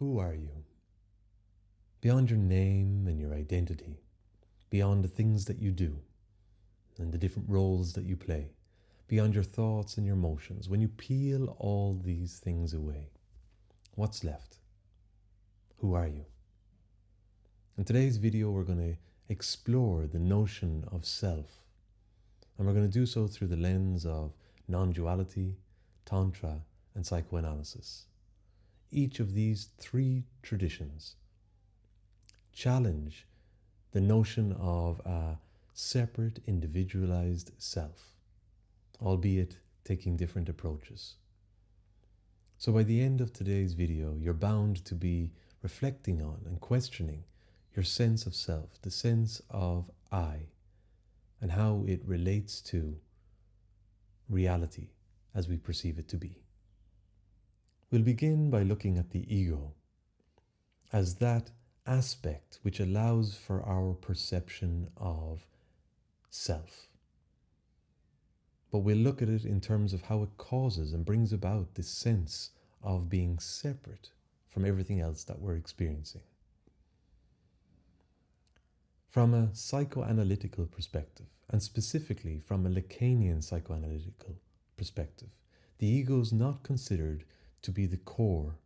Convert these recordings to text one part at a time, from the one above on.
Who are you? Beyond your name and your identity, beyond the things that you do and the different roles that you play, beyond your thoughts and your emotions, when you peel all these things away, what's left? Who are you? In today's video, we're going to explore the notion of self, and we're going to do so through the lens of non-duality, Tantra, and Psychoanalysis. Each of these three traditions challenge the notion of a separate, individualized self, albeit taking different approaches. So by the end of today's video, you're bound to be reflecting on and questioning your sense of self, the sense of I, and how it relates to reality as we perceive it to be. We'll begin by looking at the ego as that aspect which allows for our perception of self. But we'll look at it in terms of how it causes and brings about this sense of being separate from everything else that we're experiencing. From a psychoanalytical perspective, and specifically from a Lacanian psychoanalytical perspective, the ego is not considered to be the core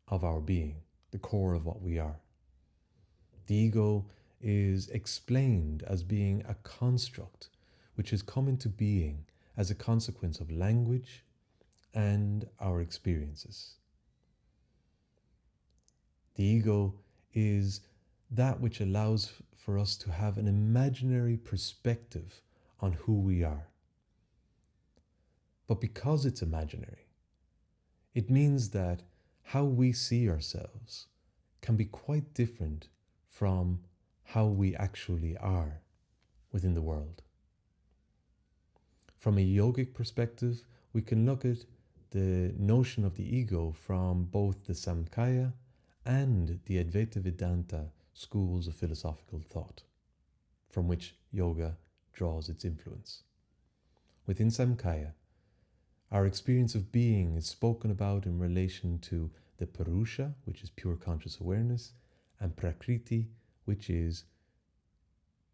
of our being, the core of what we are. The ego is explained as being a construct which has come into being as a consequence of language and our experiences. The ego is that which allows for us to have an imaginary perspective on who we are. But because it's imaginary, it means that how we see ourselves can be quite different from how we actually are within the world. From a yogic perspective, we can look at the notion of the ego from both the Samkhya and the Advaita Vedanta schools of philosophical thought, from which yoga draws its influence. Within Samkhya, our experience of being is spoken about in relation to the Purusha, which is pure conscious awareness, and Prakriti, which is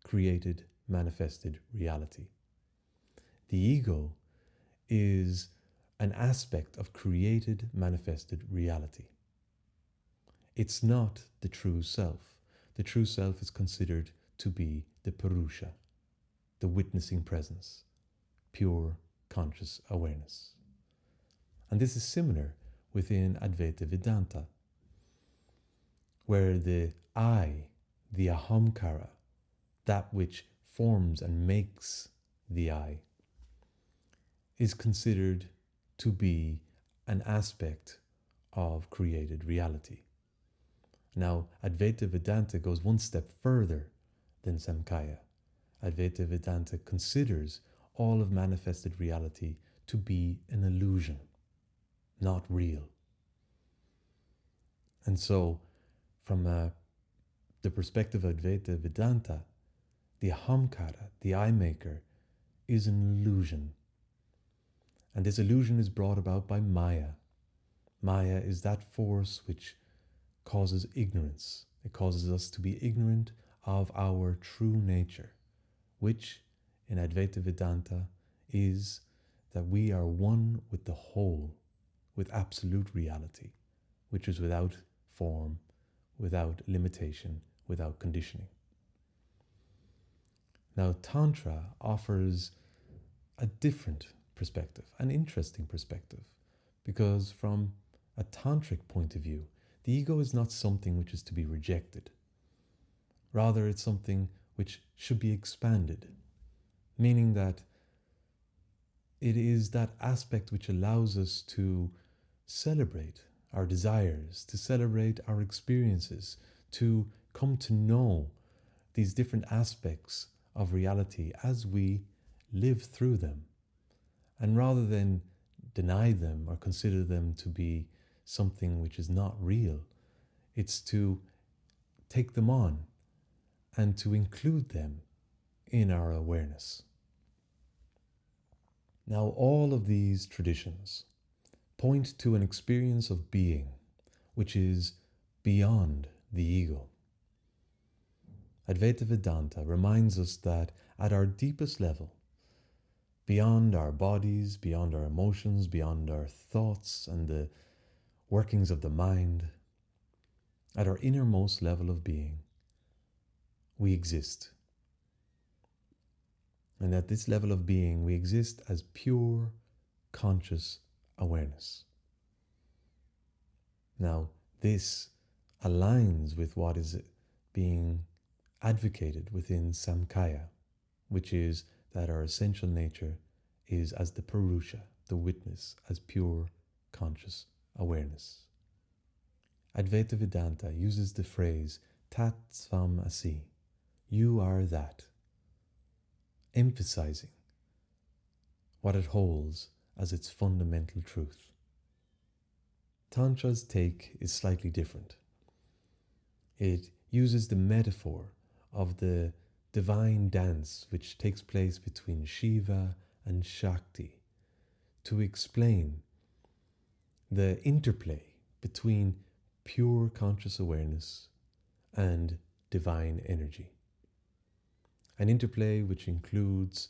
created, manifested reality. The ego is an aspect of created, manifested reality. It's not the true self. The true self is considered to be the Purusha, the witnessing presence, pure conscious awareness. And this is similar within Advaita Vedanta, where the I, the ahamkara, that which forms and makes the I, is considered to be an aspect of created reality. Now, Advaita Vedanta goes one step further than Samkhya. Advaita Vedanta considers all of manifested reality to be an illusion, not real. And so, from the perspective of Advaita Vedanta, the ahamkara, the I maker, is an illusion. And this illusion is brought about by Maya. Maya is that force which causes ignorance. It causes us to be ignorant of our true nature, which in Advaita Vedanta is that we are one with the whole, with absolute reality, which is without form, without limitation, without conditioning. Now, Tantra offers a different perspective, an interesting perspective, because from a tantric point of view, the ego is not something which is to be rejected. Rather, it's something which should be expanded, meaning that it is that aspect which allows us to celebrate our desires, to celebrate our experiences, to come to know these different aspects of reality as we live through them. And rather than deny them or consider them to be something which is not real, it's to take them on and to include them in our awareness. Now, all of these traditions point to an experience of being which is beyond the ego. Advaita Vedanta reminds us that at our deepest level, beyond our bodies, beyond our emotions, beyond our thoughts and the workings of the mind, at our innermost level of being, we exist. And at this level of being, we exist as pure, conscious awareness. Now, this aligns with what is being advocated within Samkhya, which is that our essential nature is as the Purusha, the witness, as pure, conscious awareness. Advaita Vedanta uses the phrase Tat Svam Asi, you are that, emphasizing what it holds as its fundamental truth. Tantra's take is slightly different. It uses the metaphor of the divine dance which takes place between Shiva and Shakti to explain the interplay between pure conscious awareness and divine energy. An interplay which includes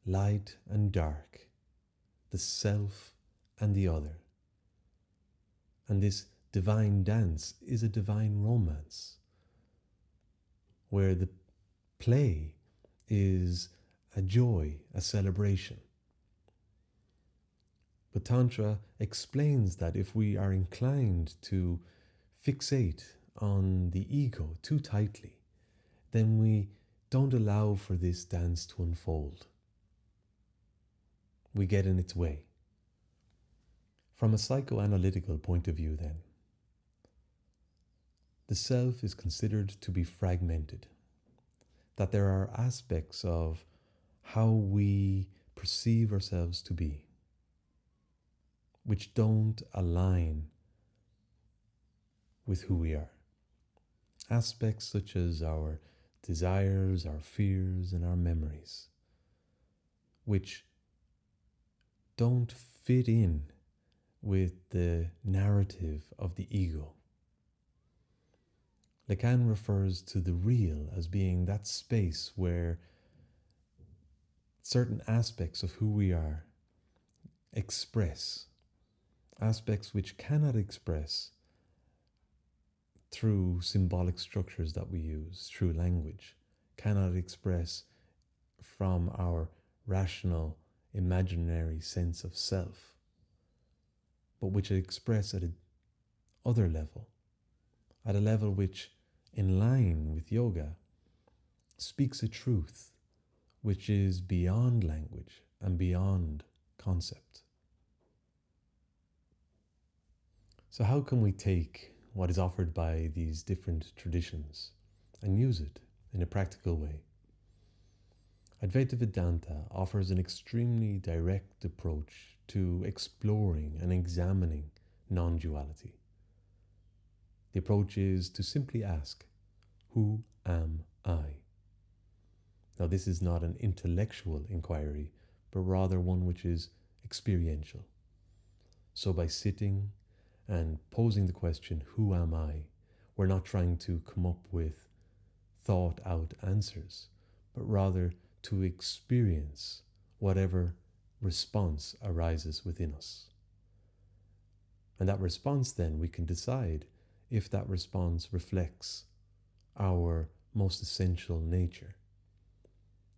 light and dark, the self and the other. And this divine dance is a divine romance, where the play is a joy, a celebration. But Tantra explains that if we are inclined to fixate on the ego too tightly, then we don't allow for this dance to unfold. We get in its way. From a psychoanalytical point of view, then, the self is considered to be fragmented, that there are aspects of how we perceive ourselves to be which don't align with who we are. Aspects such as our desires, our fears, and our memories, which don't fit in with the narrative of the ego. Lacan refers to the real as being that space where certain aspects of who we are express, aspects which cannot express through symbolic structures that we use, through language, cannot express from our rational, imaginary sense of self, but which express at another level, at a level which, in line with yoga, speaks a truth which is beyond language and beyond concept. So how can we take what is offered by these different traditions and use it in a practical way? Advaita Vedanta offers an extremely direct approach to exploring and examining non-duality. The approach is to simply ask, who am I? Now, this is not an intellectual inquiry, but rather one which is experiential. So by sitting and posing the question, who am I? We're not trying to come up with thought out answers, but rather to experience whatever response arises within us. And that response, then, we can decide if that response reflects our most essential nature.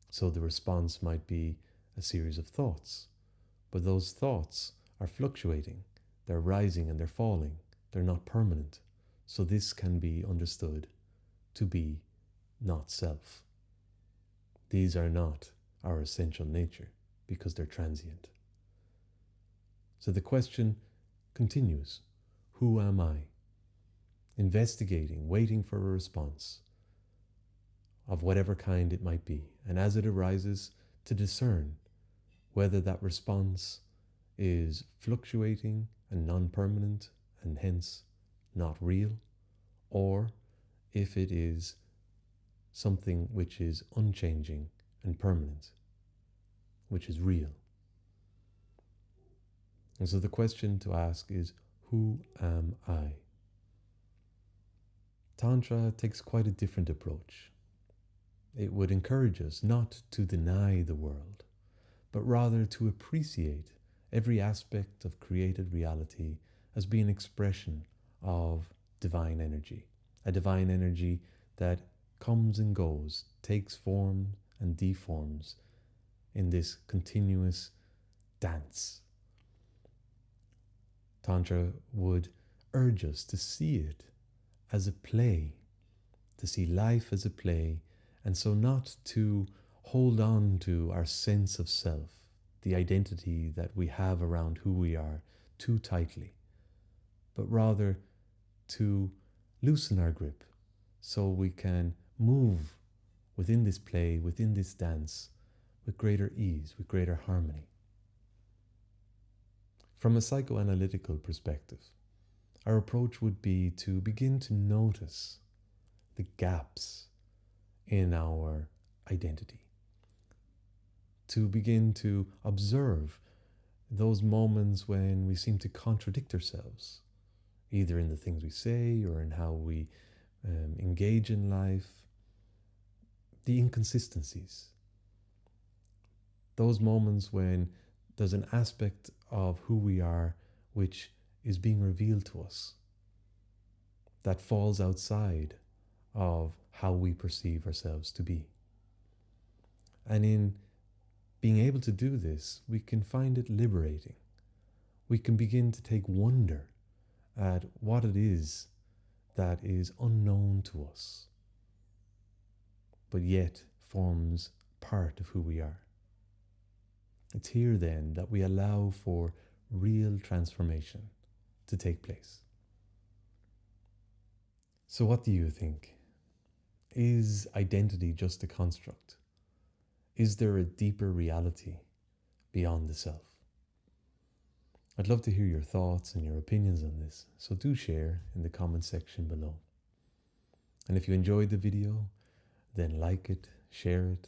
So the response might be a series of thoughts, but those thoughts are fluctuating. They're rising and they're falling. They're not permanent. So this can be understood to be not self. These are not our essential nature because they're transient. So the question continues, who am I? Investigating, waiting for a response of whatever kind it might be. And as it arises, to discern whether that response is fluctuating and non-permanent and hence not real, or if it is something which is unchanging and permanent, which is real. And so the question to ask is, who am I? Tantra takes quite a different approach. It would encourage us not to deny the world, but rather to appreciate every aspect of created reality as being an expression of divine energy, a divine energy that comes and goes, takes form and deforms in this continuous dance. Tantra would urge us to see it as a play, to see life as a play, and so not to hold on to our sense of self, the identity that we have around who we are, too tightly, but rather to loosen our grip so we can move within this play, within this dance, with greater ease, with greater harmony. From a psychoanalytical perspective, our approach would be to begin to notice the gaps in our identity, to begin to observe those moments when we seem to contradict ourselves, either in the things we say or in how we engage in life, the inconsistencies, those moments when there's an aspect of who we are which is being revealed to us that falls outside of how we perceive ourselves to be. And in being able to do this, we can find it liberating. We can begin to take wonder at what it is that is unknown to us, but yet forms part of who we are. It's here then that we allow for real transformation to take place. So what do you think? Is identity just a construct? Is there a deeper reality beyond the self? I'd love to hear your thoughts and your opinions on this, so do share in the comment section below. And if you enjoyed the video, then like it, share it,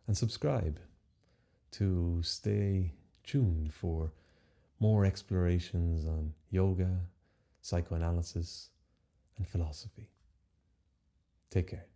and subscribe to stay tuned for more explorations on yoga, psychoanalysis, and philosophy. Take care.